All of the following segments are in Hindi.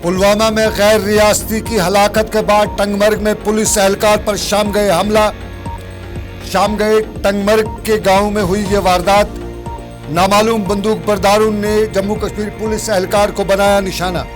पुलवामा में गैर रियासती की हलाकत के बाद टंगमर्ग में पुलिस एहलकार पर शाम गए हमला। शाम गए टंगमर्ग के गांव में हुई ये वारदात। नामालूम बंदूक बरदारों ने जम्मू कश्मीर पुलिस एहलकार को बनाया निशाना।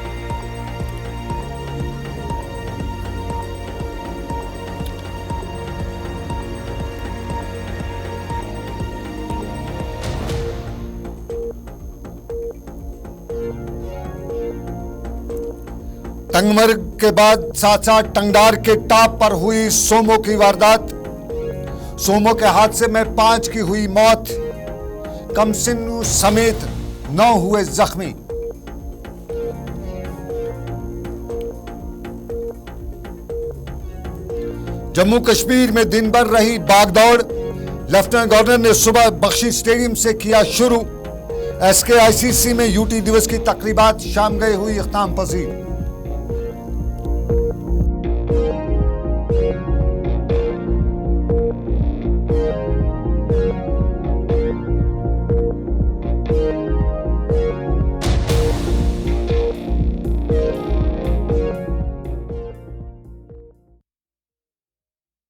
टंगमर्ग के बाद साथ साथ टंगडार के टाप पर हुई सोमो की वारदात। सोमो के हादसे में 5 की हुई मौत, कमसिन्नू समेत 9 हुए जख्मी। जम्मू कश्मीर में दिन भर रही भागदौड़। लेफ्टिनेंट गवर्नर ने सुबह बख्शी स्टेडियम से किया शुरू। SKICC में यूटी दिवस की तकरीबात शाम गए हुई इख्ताम पजीर।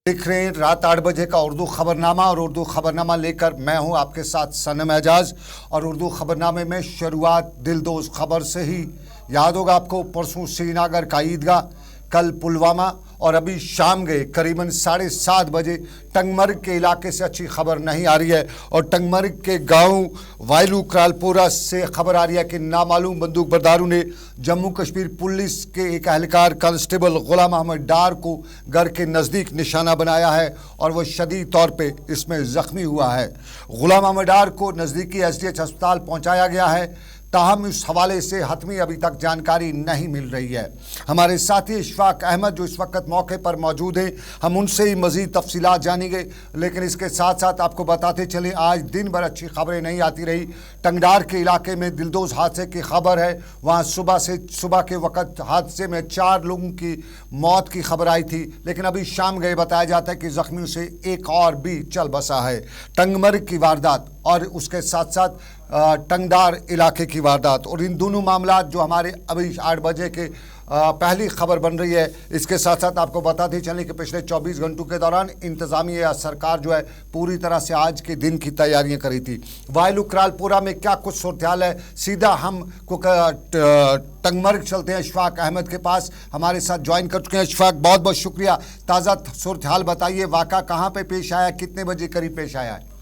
देख रहे हैं रात 8 बजे का उर्दू खबरनामा, और उर्दू खबरनामा लेकर मैं हूं आपके साथ सनम एजाज। और उर्दू खबरनामे में शुरुआत दिलदोज खबर से ही। याद होगा आपको, परसों श्रीनगर का ईदगाह, कल पुलवामा और अभी शाम गए करीबन 7:30 बजे टंगमर्ग के इलाके से अच्छी खबर नहीं आ रही है। और टंगमर्ग के गांव वायलू क्रालपुरा से खबर आ रही है कि नामालूम बंदूक बरदारों ने जम्मू कश्मीर पुलिस के एक एहलकार कांस्टेबल गुलाम अहमद डार को घर के नज़दीक निशाना बनाया है और वह शदीद तौर पे इसमें ज़ख्मी हुआ है। गुलाम अहमद डार को नज़दीकी SDH अस्पताल पहुँचाया गया है। ताहम इस हवाले से हतमी अभी तक जानकारी नहीं मिल रही है। हमारे साथी इशफाक अहमद जो इस वक्त मौके पर मौजूद हैं, हम उनसे ही मज़ीद तफसीलात जानेंगे। लेकिन इसके साथ साथ आपको बताते चलें, आज दिन भर अच्छी खबरें नहीं आती रही। टंगडार के इलाके में दिलदोज हादसे की खबर है। वहाँ सुबह के वक्त हादसे में 4 लोगों की मौत की खबर आई थी, लेकिन अभी शाम गए बताया जाता है कि ज़ख्मियों से एक और भी चल बसा है। टंगमर्ग की वारदात और उसके साथ साथ टंगडार इलाके की वारदात, और इन दोनों मामला जो हमारे अभी 8 बजे के पहली खबर बन रही है। इसके साथ साथ आपको बताते चलें कि पिछले 24 घंटों के दौरान इंतज़ामिया सरकार जो है पूरी तरह से आज के दिन की तैयारियां करी थी। वायलू क्रालपुरा में क्या कुछ सूरत-ए-हाल है, सीधा हम टंगमर्ग चलते हैं इशफाक अहमद के पास, हमारे साथ ज्वाइन कर चुके हैं। इशफाक, बहुत बहुत शुक्रिया। ताज़ा सूरत-ए-हाल बताइए, वाक़ा कहाँ पर पेश आया, कितने बजे करीब पेश आया है?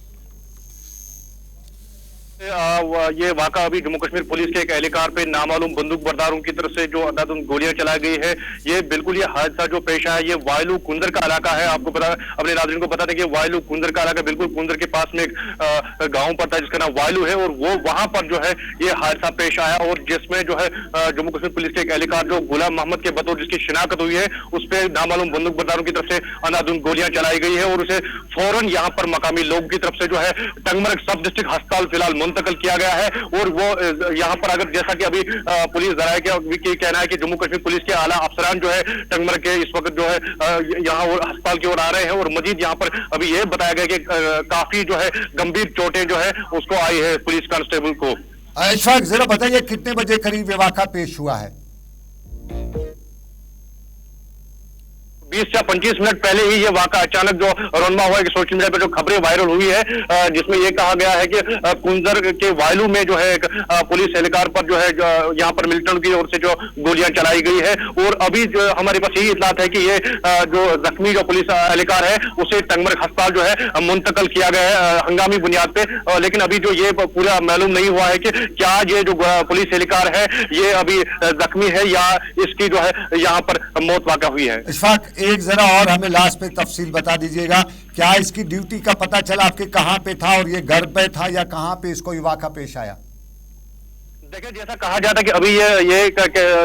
ये वाक़ा अभी जम्मू कश्मीर पुलिस के एक एहलकार पे नामालूम बंदूक बरदारों की तरफ से जो अंधाधुंध गोलियां चलाई गई है, ये बिल्कुल ये हादसा जो पेश आया, ये वायलू कुंदर का इलाका है। आपको पता, अपने नाज़रीन को बता दें कि वायलू कुंदर का इलाका बिल्कुल कुंदर के पास में एक गांव पड़ता है जिसका नाम वायलू है, और वो वहां पर जो है ये हादसा पेश आया, और जिसमें जो है जम्मू कश्मीर पुलिस के एक एहलकार जो गुलाम मोहम्मद के बतौर जिसकी शिनाख्त हुई है, उस पर नामालूम बंदूक बरदारों की तरफ से अंधाधुंध गोलियां चलाई गई है, और उसे फौरन यहाँ पर मकामी लोगों की तरफ से जो है टंगमर्ग सब डिस्ट्रिक्ट अस्पताल फिलहाल मुंतकिल किया गया है। और वो यहाँ पर अगर जैसा कि अभी पुलिस जराये के कहना है कि जम्मू कश्मीर पुलिस के आला अफसरान जो है टंगमर्ग के इस वक्त जो है यहाँ अस्पताल की ओर आ रहे हैं, और मजीद यहाँ पर अभी ये बताया गया कि काफी जो है गंभीर चोटें जो है उसको आई है पुलिस कांस्टेबल को। इशफाक, जरा बताइए कितने बजे करीब ये वाक़ा पेश हुआ है? 20 या 25 मिनट पहले ही ये वाक़ा अचानक जो रोनमा हुआ है कि सोशल मीडिया पे जो खबरें वायरल हुई है, जिसमें ये कहा गया है कि कुंजर के वायलू में जो है एक पुलिस एहलकार पर जो है यहाँ पर मिलिटेंट की ओर से जो गोलियां चलाई गई है, और अभी जो हमारे पास यही इतलात है कि ये जो जख्मी जो पुलिस एहलकार है उसे टंगमर्ग अस्पताल जो है मुंतकिल किया गया है हंगामी बुनियाद पे। लेकिन अभी जो ये पूरा मालूम नहीं हुआ है कि क्या ये जो पुलिस एहलकार है ये अभी जख्मी है या इसकी जो है यहाँ पर मौत वाक़ा हुई है। इशफाक, एक जरा और हमें लास्ट पे तफसील बता दीजिएगा, क्या इसकी ड्यूटी का पता चला आपके कहाँ पे था, और ये घर पे था या कहाँ पे इसको ये वाक़ा पेश आया? देखिए, जैसा कहा जाता है कि अभी ये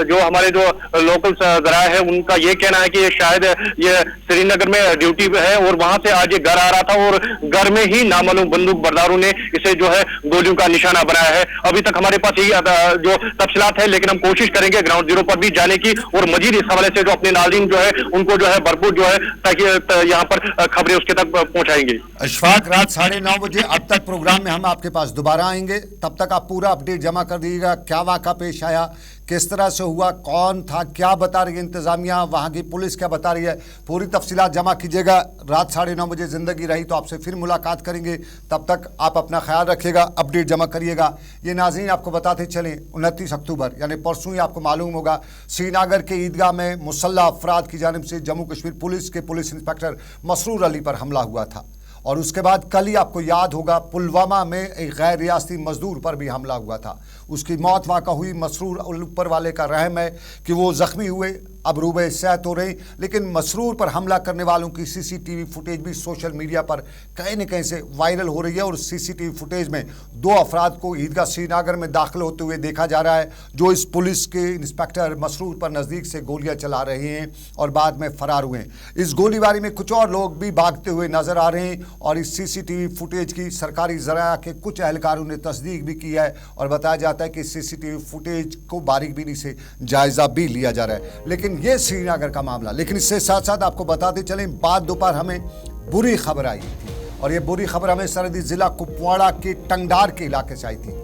जो हमारे जो लोकल जराए हैं उनका ये कहना है कि ये शायद ये श्रीनगर में ड्यूटी पे है और वहां से आज ये घर आ रहा था और घर में ही नामालूम बंदूक बरदारों ने इसे जो है गोलियों का निशाना बनाया है। अभी तक हमारे पास यही जो तफसीलात है, लेकिन हम कोशिश करेंगे ग्राउंड जीरो पर भी जाने की और मजीद इस हवाले से जो अपने नाज़रीन जो है उनको जो है भरपूर जो है ताकि यहाँ पर खबरें उसके तक पहुंचाएंगे। इशफाक, रात 9:30 बजे अब तक प्रोग्राम में हम आपके पास दोबारा आएंगे, तब तक आप पूरा अपडेट जमा कर दीजिएगा, क्या वाक़ा पेश आया, किस तरह से हुआ, कौन था, क्या बता रही है इंतज़ामिया, वहाँ की पुलिस क्या बता रही है, पूरी तफसीलात जमा कीजिएगा। रात 9:30 बजे ज़िंदगी रही तो आपसे फिर मुलाकात करेंगे। तब तक आप अपना ख्याल रखिएगा, अपडेट जमा करिएगा। ये नाज़रीन आपको बताते चलें 29 अक्टूबर यानी परसों ही आपको मालूम होगा श्रीनगर के ईदगाह में मुसल्लह अफराद की जानिब से जम्मू कश्मीर पुलिस के पुलिस इंस्पेक्टर मसरूर अली पर हमला हुआ था। और उसके बाद कल ही आपको याद होगा पुलवामा में एक गैर रियासती मजदूर पर भी हमला हुआ था, उसकी मौत वाक़ा हुई। मसरूर ऊपर वाले का रहम है कि वो ज़ख्मी हुए, अब रूबे सेहत हो रही, लेकिन मसरूर पर हमला करने वालों की सीसीटीवी फुटेज भी सोशल मीडिया पर कहीं न कहीं से वायरल हो रही है। और सीसीटीवी फुटेज में 2 अफराद को ईदगाह श्रीनगर में दाखिल होते हुए देखा जा रहा है, जो इस पुलिस के इंस्पेक्टर मसरूर पर नज़दीक से गोलियां चला रहे हैं और बाद में फ़रार हुए। इस गोलीबारी में कुछ और लोग भी भागते हुए नज़र आ रहे हैं और इस सीसीटीवी फुटेज की सरकारी ज़राया के कुछ एहलकारों ने तस्दीक भी की है और बताया जाता है कि सीसीटीवी फुटेज को बारीकबीनी से जायज़ा भी लिया जा रहा है। लेकिन ये श्रीनगर का मामला। लेकिन इससे साथ साथ आपको बताते चलें, बाद दोपहर हमें बुरी खबर आई थी और ये बुरी खबर हमें सरहदी ज़िला कुपवाड़ा के टंगडार के इलाके से आई थी।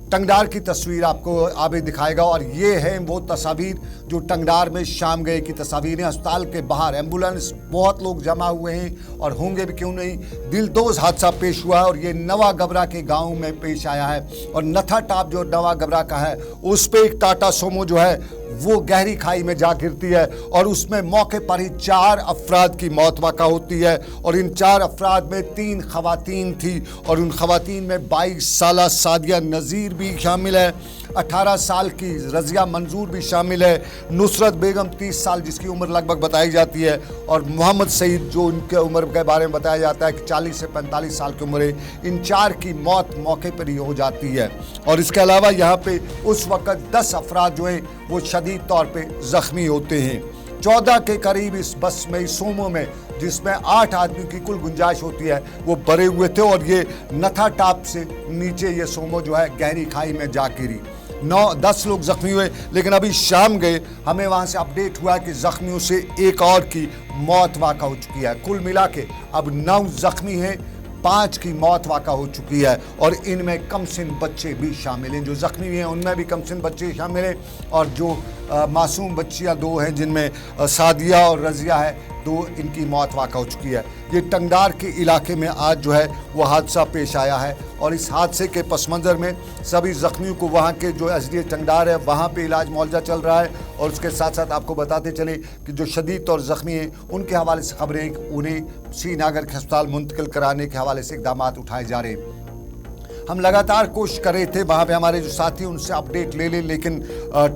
टंगडार की तस्वीर आपको आगे दिखाएगा और ये है वो तस्वीर जो टंगडार में शाम गए की तस्वीर है। अस्पताल के बाहर एम्बुलेंस, बहुत लोग जमा हुए हैं और होंगे भी क्यों नहीं। दिलदोज हादसा पेश हुआ है और ये नवा गबरा के गांव में पेश आया है। और नथा टाप जो नवा गबरा का है उस पर एक टाटा सोमो जो है वो गहरी खाई में जा गिरती है और उसमें मौके पर ही 4 अफराद की मौत वाक़ा होती है। और इन 4 अफराद में 3 खवातीन थी और उन खवातीन में 22 साला सादिया नज़ीर भी शामिल है, 18 साल की रज़िया मंजूर भी शामिल है, नुसरत बेगम 30 साल जिसकी उम्र लगभग बताई जाती है, और मोहम्मद सईद जो उनके उम्र के बारे में बताया जाता है कि 40 से 45 साल की उम्र है। इन 4 की मौत मौके पर ही हो जाती है। और इसके अलावा यहाँ पे उस वक़्त 10 अफराद जो हैं वो शदीद तौर पे ज़ख्मी होते हैं। 14 के करीब इस बस में, इस सोमो में, जिसमें 8 आदमी की कुल गुंजाइश होती है, वो भरे हुए थे और ये नथा टाप से नीचे ये सोमो जो है गहरी खाई में जा गिरी। 9-10 लोग ज़ख्मी हुए। लेकिन अभी शाम गए हमें वहाँ से अपडेट हुआ कि ज़ख्मियों से एक और की मौत वाक़ा हो चुकी है। कुल मिला के अब 9 ज़ख्मी हैं, 5 की मौत वाक़ा हो चुकी है और इनमें कमसिन बच्चे भी शामिल हैं। जो ज़ख्मी हैं उनमें भी कमसिन बच्चे शामिल हैं और जो मासूम बच्चियां 2 हैं जिनमें सादिया और रज़िया है, 2 इनकी मौत वाक़ा हो चुकी है। ये टंगडार के इलाके में आज जो है वो हादसा पेश आया है और इस हादसे के पस मंज़र में सभी ज़ख्मियों को वहाँ के जो SDH टंगडार है वहाँ पे इलाज मुआवजा चल रहा है। और उसके साथ साथ आपको बताते चले कि जो शदीद तौर ज़ख्मी हैं उनके हवाले से खबरें उन्हें श्रीनगर के अस्पताल मुंतकिल कराने के हवाले से इक़दाम उठाए जा रहे हैं। हम लगातार कोशिश कर रहे थे वहाँ पे हमारे जो साथी उनसे अपडेट ले लें, लेकिन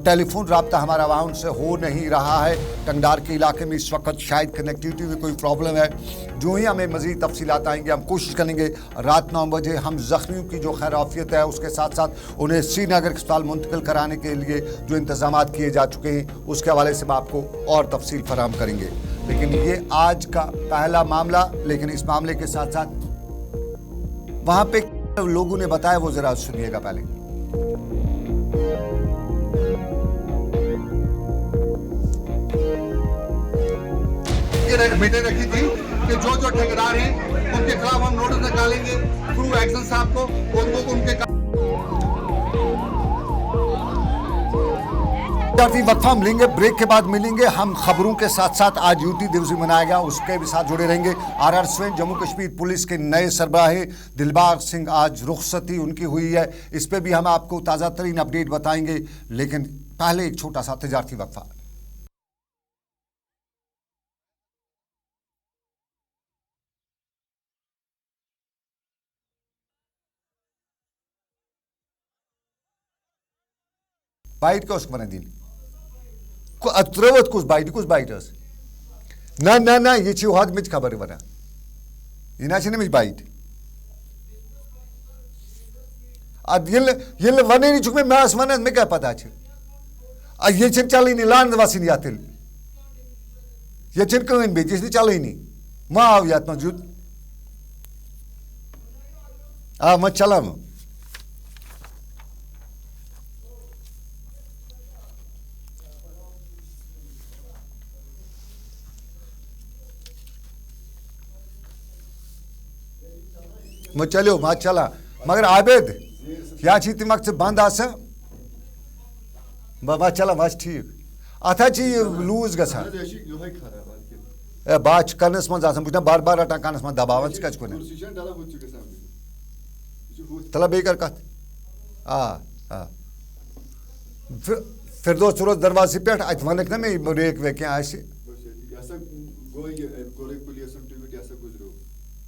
टेलीफोन रब्ता हमारा वहाँ उनसे हो नहीं रहा है। टंगडार के इलाके में इस वक्त शायद कनेक्टिविटी में कोई प्रॉब्लम है। जो ही हमें मज़ीद तफसीलात आएंगे हम कोशिश करेंगे रात 9 बजे हम ज़ख्मियों की जो खैराफियत है उसके साथ साथ उन्हें श्रीनगर अस्पताल मुंतकिल कराने के लिए जो इंतज़ाम किए जा चुके हैं उसके हवाले से हम आपको और तफसील फराहम करेंगे। लेकिन ये आज का पहला मामला। लेकिन इस मामले के साथ साथ वहाँ पे लोगों ने बताया वो जरा सुनिएगा पहले। मीटिंग रखी थी कि जो ठेकेदार हैं उनके खिलाफ हम नोटिस निकालेंगे थ्रू एक्शन साहब को, उनके वक्फा हम लेंगे, ब्रेक के बाद मिलेंगे। हम खबरों के साथ साथ आज यूटी दिवस मनाया गया उसके भी साथ जुड़े रहेंगे। RR स्वेन जम्मू कश्मीर पुलिस के नए सरबराह दिलबाग सिंह आज रुखसती उनकी हुई है, इस पे भी हम आपको ताज़ा तरीन अपडेट बताएंगे। लेकिन पहले एक छोटा सा तिजारती वक्फा। बाइट का उसको बने दिन अत्रवत कुछ बाइटस ना ये चीज मिच खबर बना ये ना मिच बाइट ये वन चुक मैं वन मे क्या पता ये चल लान वसिन ये कहन बे ये चलनी मा आव ये मौजूद मैं चला मैं चलो मैं चला मगर आबेद या तमक बंद बस चला बस ठीक अत लूज ग बात कनस मज बार बार रटान कनस मज दबावन कत तला बे कर कत आ फिर दो रोज दरवाजे पे अत वन ना मे रेक वे क्या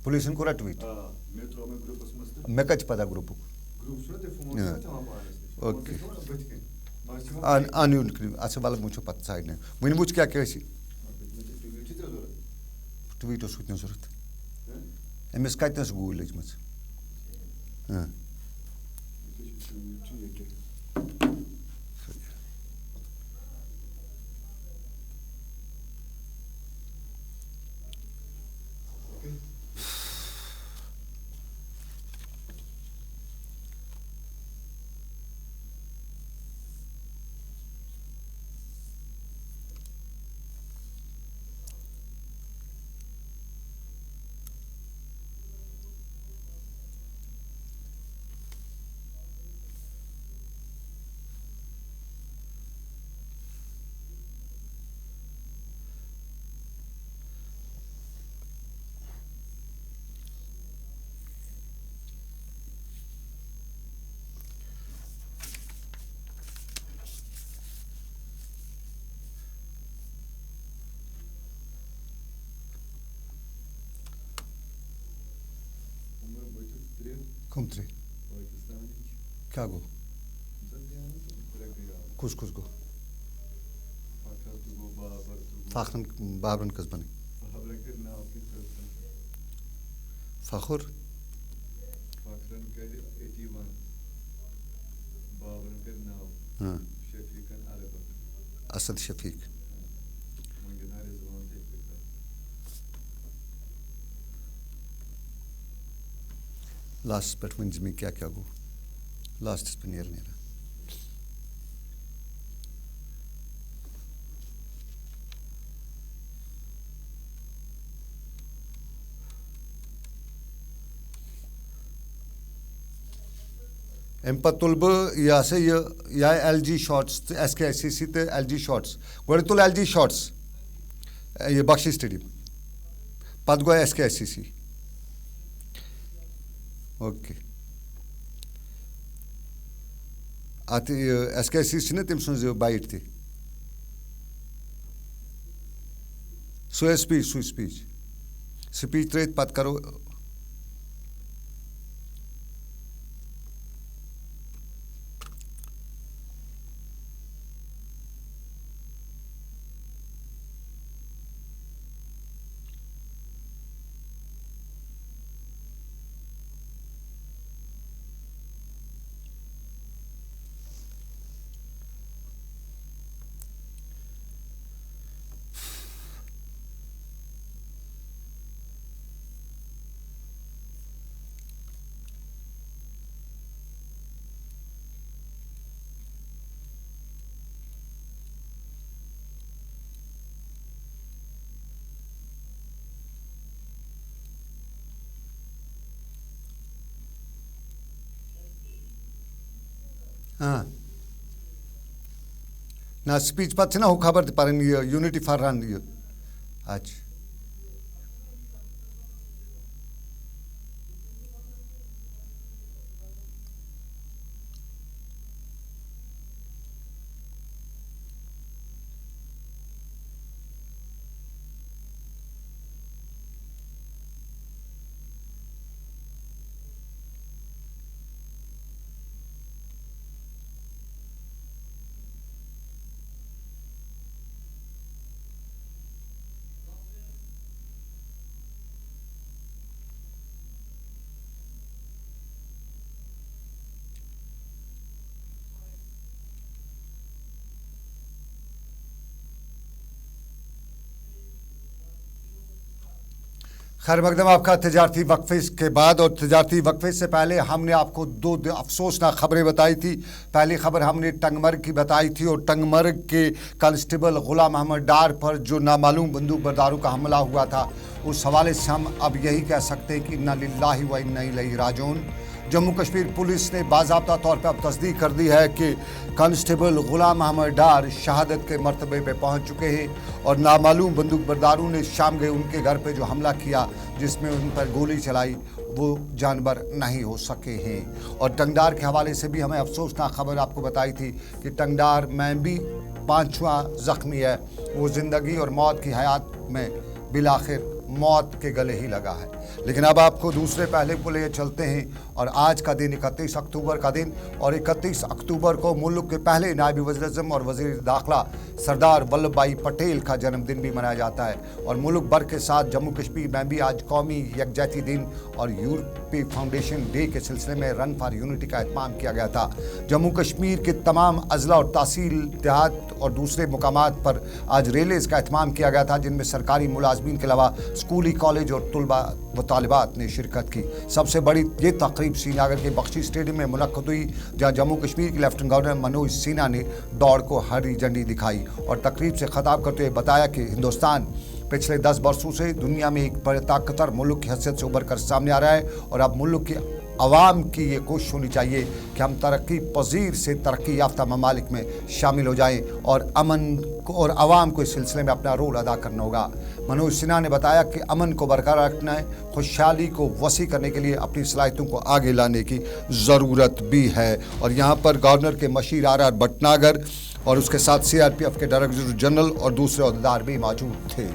पुलिसन कोरा ट्वीट मे कत पता ग्रुप ओके अन अच्छा वल वो पत् साइड वन वो क्या ट्वीट जरूरत अमिस कतन गूल लजम कम थे क्या गो कुछ गो फाखन बाबरन कस बने फखुर हाँ असद शफीक लास्ट पे वन में क्या क्या गो लास्ट पे नेर नेरा अम पे तुल बह यह सा यह LG शॉट्स SKSCC तो LG शॉट्स गो तुल LG शॉट्स ये बख्शी स्टेडियम पत गो SKSCC ओके अत SKSCC ना तम सज बाइट ति सो स्पीच त्रित पत करो हाँ ना स्पीच पे ना हो खबर पान ये यूनिटी फॉर रन ये अच्छा खैर मकदम आपका तजारती वक्फे के बाद और तजारती वक्फे से पहले हमने आपको दो अफसोसनाक खबरें बताई थी। पहली खबर हमने टंगमर्ग की बताई थी और टंगमर्ग के कांस्टेबल गुलाम अहमद डार पर जो नामालूम बंदूक बरदारों का हमला हुआ था, उस हवाले से हम अब यही कह सकते हैं कि इन्ना लिल्लाहि व इन्ना इलैहि राजिऊन। जम्मू कश्मीर पुलिस ने बाज़ाब्ता तौर पर अब तस्दीक कर दी है कि कांस्टेबल गुलाम अहमद डार शहादत के मरतबे पे पहुंच चुके हैं और नामालूम बंदूक बरदारों ने शाम गए उनके घर पे जो हमला किया जिसमें उन पर गोली चलाई वो जानवर नहीं हो सके हैं। और टंगडार के हवाले से भी हमें अफसोसनाक खबर आपको बताई थी कि टंगडार में भी 5वां जख्मी है, वो ज़िंदगी और मौत की हयात में बिलाखिर मौत के गले ही लगा है। लेकिन अब आपको दूसरे पहले को ले चलते हैं और आज का दिन 31 अक्टूबर का दिन, और 31 अक्टूबर को मुल्क के पहले नायब वज़ीर-ए-आज़म और वज़ीर दाखिला सरदार वल्लभ भाई पटेल का जन्मदिन भी मनाया जाता है। और मुल्क भर के साथ जम्मू कश्मीर में भी आज कौमी यकजहती दिन और यूरोपीय फाउंडेशन डे के सिलसिले में रन फॉर यूनिटी का एहतमाम किया गया था। जम्मू कश्मीर के तमाम अजला और तहसील देहात और दूसरे मुकामात पर आज रैलीज़ का एहतमाम किया गया था, जिनमें सरकारी मुलाजमीन के अलावा स्कूली कॉलेज और तलबा व तालिबात ने शिरकत की। सबसे बड़ी ये तकरीब श्रीनगर के बख्शी स्टेडियम में मुनक्कद हुई, जहां जम्मू कश्मीर के लेफ्टिनेंट गवर्नर मनोज सिन्हा ने दौड़ को हरी झंडी दिखाई और तकरीब से खिताब करते हुए बताया कि हिंदुस्तान पिछले 10 वर्षों से दुनिया में एक बड़े ताकतवर मुल्क की हैसियत से उभर कर सामने आ रहा है और अब मुल्क के अवाम की ये कोशिश होनी चाहिए कि हम तरक्की पजीर से तरक्की याफ्ता ममालिक में शामिल हो जाएं और अमन को और अवाम को इस सिलसिले में अपना रोल अदा करना होगा। मनोज सिन्हा ने बताया कि अमन को बरकरार रखना है, खुशहाली को वसी करने के लिए अपनी सलाहियतों को आगे लाने की ज़रूरत भी है। और यहाँ पर गवर्नर के मशीर RR भटनागर और उसके साथ CRPF के डायरेक्टर जनरल और दूसरे अहदेदार भी मौजूद थे।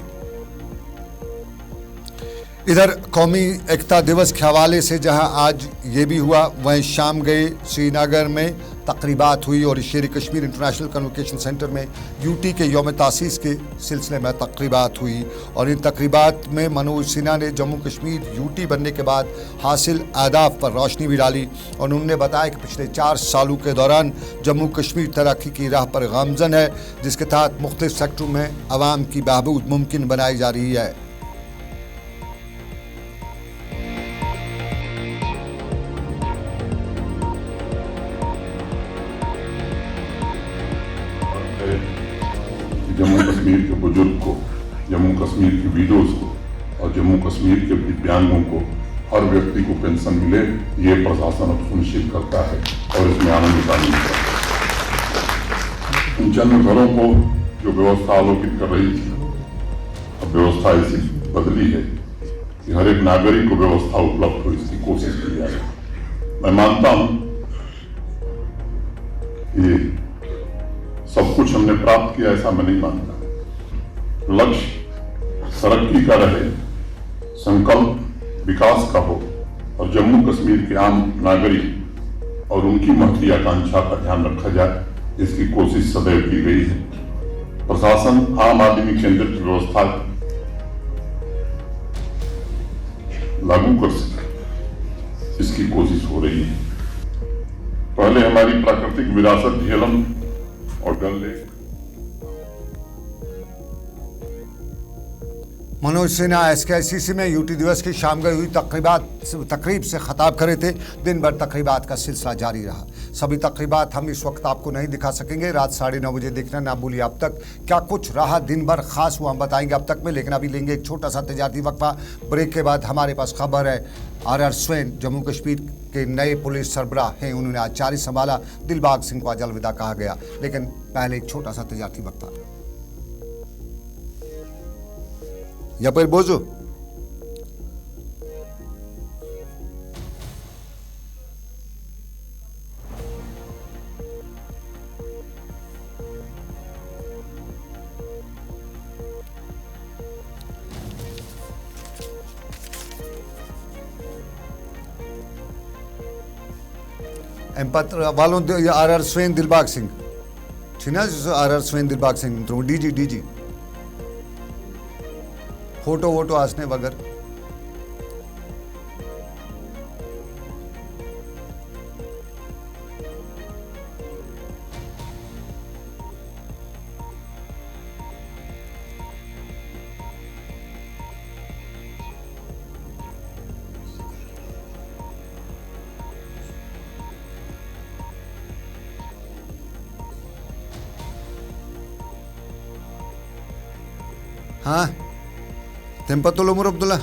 इधर कौमी एकता दिवस के हवाले से जहां आज ये भी हुआ, वहीं शाम गए श्रीनगर में तकरीबात हुई और शेर कश्मीर इंटरनेशनल कन्वोकेशन सेंटर में यूटी के यौम तासीस के सिलसिले में तकरीबात हुई। और इन तकरीबात में मनोज सिन्हा ने जम्मू कश्मीर यूटी बनने के बाद हासिल अहदाफ पर रोशनी भी डाली और उन्होंने बताया कि पिछले 4 सालों के दौरान जम्मू कश्मीर तरक्की की राह पर गामजन है, जिसके तहत मुख्तलिफ सेक्टरों में आवाम की बहबूद मुमकिन बनाई जा रही है। जम्मू कश्मीर के बुजुर्ग को, जम्मू कश्मीर के विडोज को और जम्मू कश्मीर के दिव्यांगों को हर व्यक्ति को पेंशन मिले, ये प्रशासन अब सुनिश्चित करता है और इसमें आनंद शामिल करता है। इन चंद घरों को जो व्यवस्था आलोकित कर रही थी, अब व्यवस्था ऐसी बदली है कि हर एक नागरिक को व्यवस्था उपलब्ध हो, इसकी कोशिश की जाए। मैं मानता हूं कि सब कुछ हमने प्राप्त किया, ऐसा मैं नहीं मानता। लक्ष्य तरक्की का रहे, संकल्प विकास का हो और जम्मू कश्मीर के आम नागरिक और उनकी महती आकांक्षा का ध्यान रखा जाए, इसकी कोशिश सदैव की गई है। प्रशासन आम आदमी केंद्रित व्यवस्था लागू कर सके, इसकी कोशिश हो रही है। पहले हमारी प्राकृतिक विरासत झेलम और डल लेक। मनोज सिन्हा SKICC में यूटी दिवस की शाम गई हुई तकरीब से खिताब कर रहे थे। दिन भर तकरीबात का सिलसिला जारी रहा। सभी तकरीबात हम इस वक्त आपको नहीं दिखा सकेंगे, रात 9:30 बजे देखना ना भूलिए। अब तक क्या कुछ रहा दिन भर खास वो हम बताएंगे अब तक में, लेकिन अभी लेंगे एक छोटा सा तजारती वक्फा। ब्रेक के बाद हमारे पास खबर है RR स्वैन जम्मू कश्मीर के नए पुलिस सरबराह हैं, उन्होंने आज चार्ज संभाला। दिलबाग सिंह को आज अलविदा कहा गया, लेकिन पहले एक छोटा सा तजारती वक्फा। या पर बोझो पत्र वालों RR स्वैन दिलबाग सिंह छिना RR स्वैन दिलबाग सिंह तो DG फोटो वोटो आसने वगैरह। हाँ तेंपतुल उमर अब्दुल्ला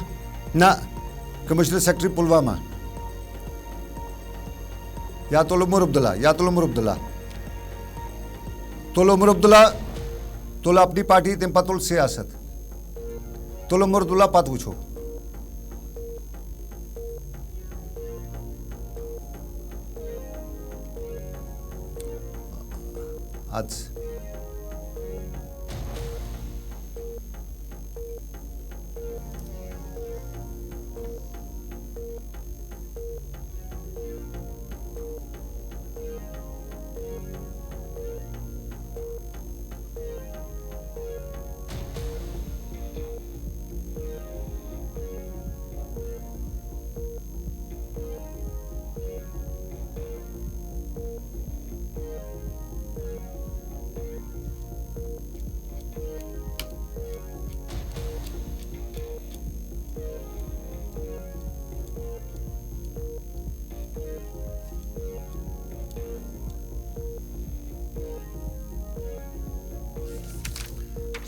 ना commissioner secretary Pulwama Yatul Umar Abdullah, Yatul Umar Abdullah. Tul Umar Abdullah, tul अपनी पार्टी तिम पतुल सियासत. Tul Umar Abdullah पद पूछो. आज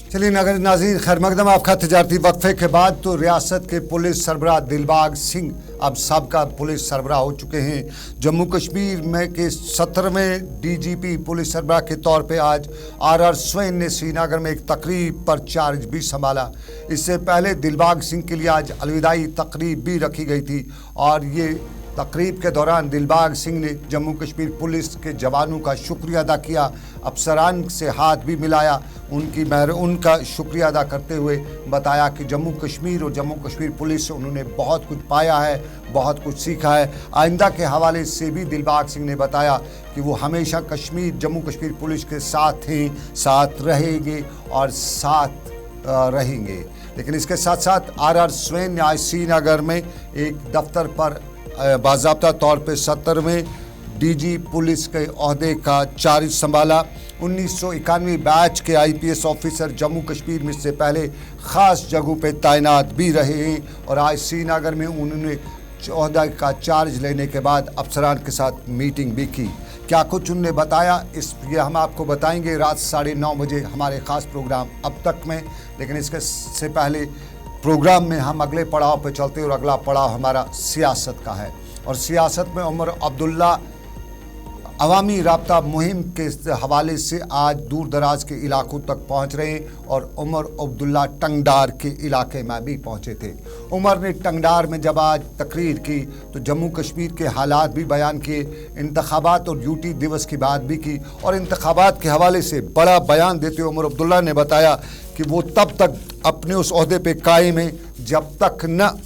चलिए नगर नाज़रीन खैर मकदम आपका तजारती वक्फे के बाद तो रियासत के पुलिस सरबराह दिलबाग सिंह अब साबका पुलिस सरबराह हो चुके हैं। जम्मू कश्मीर में के 17वें डीजीपी पुलिस सरबराह के तौर पे आज आर स्वैन ने श्रीनगर में एक तकरीब पर चार्ज भी संभाला। इससे पहले दिलबाग सिंह के लिए आज अलविदाई तकरीब भी रखी गई थी और ये तकरीब के दौरान दिलबाग सिंह ने जम्मू कश्मीर पुलिस के जवानों का शुक्रिया अदा किया, अफसरान से हाथ भी मिलाया, उनका शुक्रिया अदा करते हुए बताया कि जम्मू कश्मीर और जम्मू कश्मीर पुलिस से उन्होंने बहुत कुछ पाया है, बहुत कुछ सीखा है। आइंदा के हवाले से भी दिलबाग सिंह ने बताया कि वो हमेशा जम्मू कश्मीर पुलिस के साथ हैं, साथ रहेंगे और साथ रहेंगे। लेकिन इसके साथ साथ आर स्वैन ने आज श्रीनगर में एक दफ्तर पर बाज़ाब्ता तौर पे 17वें डीजी पुलिस के ओहदे का चार्ज संभाला। 1991 बैच के आईपीएस ऑफिसर जम्मू कश्मीर में से पहले ख़ास जगहों पे तैनात भी रहे हैं और आज श्रीनगर में उन्होंने ओहदा का चार्ज लेने के बाद अफसरान के साथ मीटिंग भी की। क्या कुछ उन्होंने बताया ये हम आपको बताएंगे रात 9:30 बजे हमारे ख़ास प्रोग्राम अब तक में। लेकिन इसके से पहले प्रोग्राम में हम अगले पड़ाव पर चलते और अगला पड़ाव हमारा सियासत का है और सियासत में उमर अब्दुल्ला अवामी राब्ता मुहिम के हवाले से आज दूर दराज के इलाकों तक पहुंच रहे हैं और उमर अब्दुल्ला टंगडार के इलाके में भी पहुंचे थे। उमर ने टंगडार में जब आज तकरीर की तो जम्मू कश्मीर के हालात भी बयान किए, इंतखाबात और ड्यूटी दिवस की बात भी की और इंतखाबात के हवाले से बड़ा बयान देते हुए उमर अब्दुल्ला ने बताया कि वो तब तक अपने उस ओहदे पे कायम है जब तक न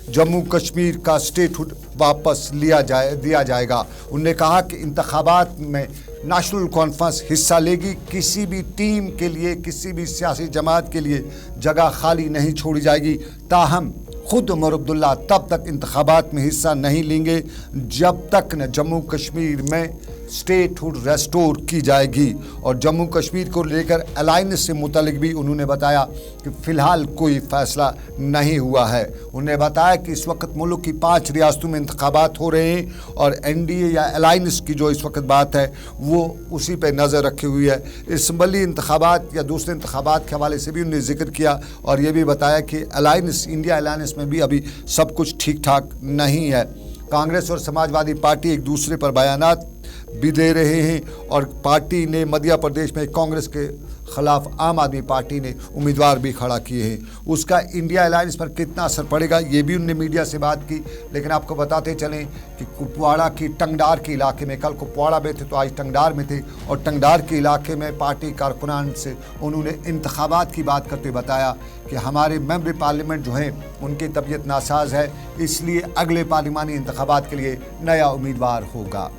जम्मू कश्मीर का स्टेटहुड वापस दिया जाएगा। उन्होंने कहा कि इंतखाबात में नेशनल कॉन्फ्रेंस हिस्सा लेगी, किसी भी टीम के लिए, किसी भी सियासी जमात के लिए जगह खाली नहीं छोड़ी जाएगी। ताहम खुद उमर अब्दुल्ला तब तक इंतखाबात में हिस्सा नहीं लेंगे जब तक न जम्मू कश्मीर में स्टेटहुड रेस्टोर की जाएगी। और जम्मू कश्मीर को लेकर अलायंस से मुतल्लिक भी उन्होंने बताया कि फ़िलहाल कोई फ़ैसला नहीं हुआ है। उन्होंने बताया कि इस वक्त मुल्क की 5 रियासतों में इंतखाबात हो रहे हैं और एनडीए या अलायंस की जो इस वक्त बात है वो उसी पर नज़र रखी हुई है। इसम्बली इंतखाबात या दूसरे इंतखाबात के हवाले से भी उन्होंने जिक्र किया और ये भी बताया कि अलायंस इंडिया अलायंस में भी अभी सब कुछ ठीक ठाक नहीं है। कांग्रेस और समाजवादी पार्टी एक दूसरे पर बयानात भी दे रहे हैं और पार्टी ने मध्य प्रदेश में कांग्रेस के खिलाफ आम आदमी पार्टी ने उम्मीदवार भी खड़ा किए हैं। उसका इंडिया अलायंस पर कितना असर पड़ेगा ये भी उन्होंने मीडिया से बात की। लेकिन आपको बताते चलें कि कुपवाड़ा की टंगडार के इलाके में, कल कुपवाड़ा में थे तो आज टंगडार में थे और टंगडार के इलाके में पार्टी कारकुनान से उन्होंने इंतखाबात की बात करते बताया कि हमारे मेंबर पार्लियामेंट जो हैं उनकी तबीयत नासाज है, इसलिए अगले पार्लिमानी इंतखाबात के लिए नया उम्मीदवार होगा।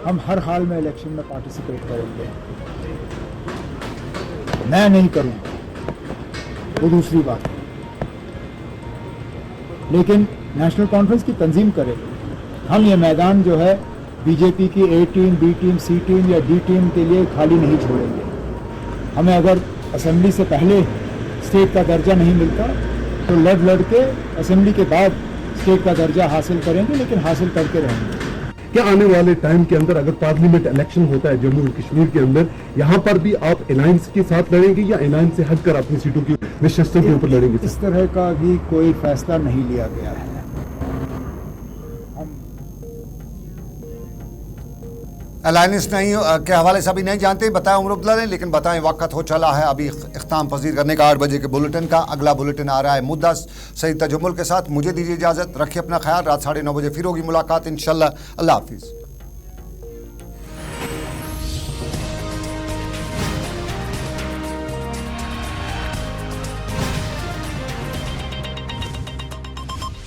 हम हर हाल में इलेक्शन में पार्टिसिपेट करेंगे। मैं नहीं करूँगा वो दूसरी बात, लेकिन नेशनल कॉन्फ्रेंस की तंजीम करेंगे। हम ये मैदान जो है बीजेपी की ए टीम, बी टीम, सी टीम या डी टीम के लिए खाली नहीं छोड़ेंगे। हमें अगर असेंबली से पहले स्टेट का दर्जा नहीं मिलता तो लड़ के असेंबली के बाद स्टेट का दर्जा हासिल करेंगे, लेकिन हासिल करके रहेंगे। क्या आने वाले टाइम के अंदर अगर पार्लियामेंट इलेक्शन होता है जम्मू और कश्मीर के अंदर, यहाँ पर भी आप अलायंस के साथ लड़ेंगे या अलायंस से हटकर अपनी सीटों की निश्चितता के ऊपर लड़ेंगे? इस तरह का भी कोई फैसला नहीं लिया गया है। अलायंस नहीं के हवाले से अभी नहीं जानते, बताया उमर अब्दुल्ला ने। लेकिन बताएं वक्त हो चला है अभी इख्ताम पजीर करने का 8 बजे के बुलेटिन का। अगला बुलेटिन आ रहा है मुद्दा सईद तजम्मुल के साथ। मुझे दीजिए इजाज़त, रखिए अपना ख्याल। रात 9:30 बजे फिर होगी मुलाकात इंशाल्लाह। अल्लाह हाफिज़।